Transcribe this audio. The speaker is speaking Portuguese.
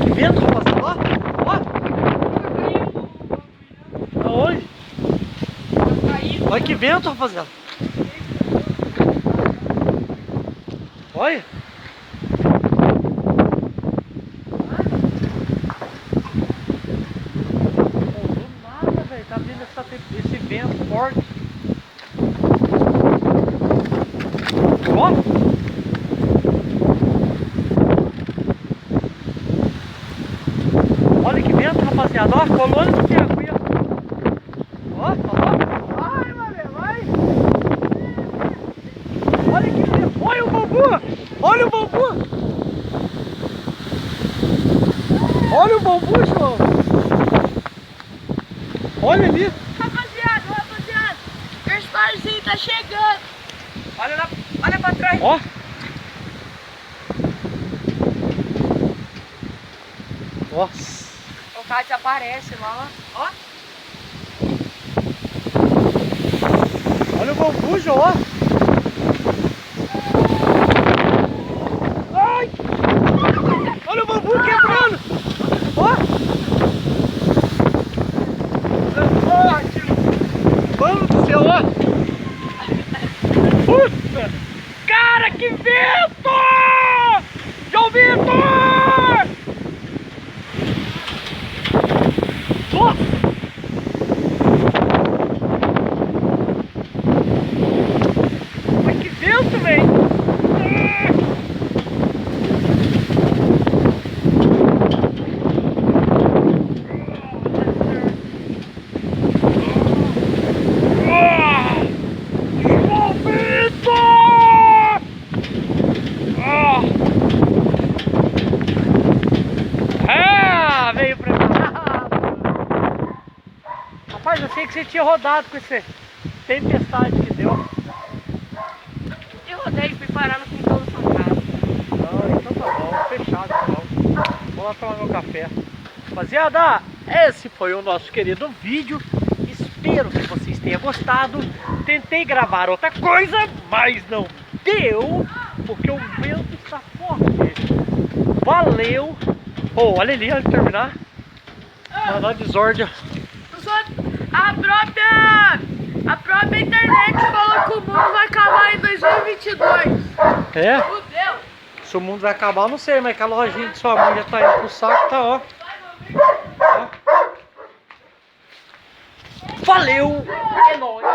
que vento, rapaziada. Ó. Aonde? Olha que vento, rapaziada. Olha. Do nada, velho. Tá vindo esse vento forte. Ó. Olha que vento, rapaziada. Ó, colônia do Piauí. Ó, ó. Vai, mano, vai. Olha que vento. Olha o bambu. Olha o bambu. Olha o bambu, João. Olha ali. Rapaziada. Gasparzinho tá chegando. Olha pra trás. Ó. Nossa. O cara desaparece lá, ó. Olha o bambu, João, ó. Ai! Olha o bambu quebrando. Ó. Mano do céu, ó. Puta! Cara, que vento! João Vitor! Nossa! Mas que vento, velho! João Vitor! Ah, veio pra cá. Rapaz, eu sei que você tinha rodado com essa tempestade que deu. Eu rodei e fui parar no quintal da sua casa. Não, então tá bom, fechado então. Vou lá tomar meu café. Rapaziada, esse foi o nosso querido vídeo. Espero que vocês tenham gostado. Tentei gravar outra coisa, mas não deu, porque o vento está forte. Valeu! Oh, olha ali, antes de terminar. Mandar desordem. A própria internet falou que o mundo vai acabar em 2022. É? Fudeu. Se o mundo vai acabar, eu não sei, mas que a lojinha de sua mãe já tá indo pro saco, tá, ó. Ó. Valeu! É nóis!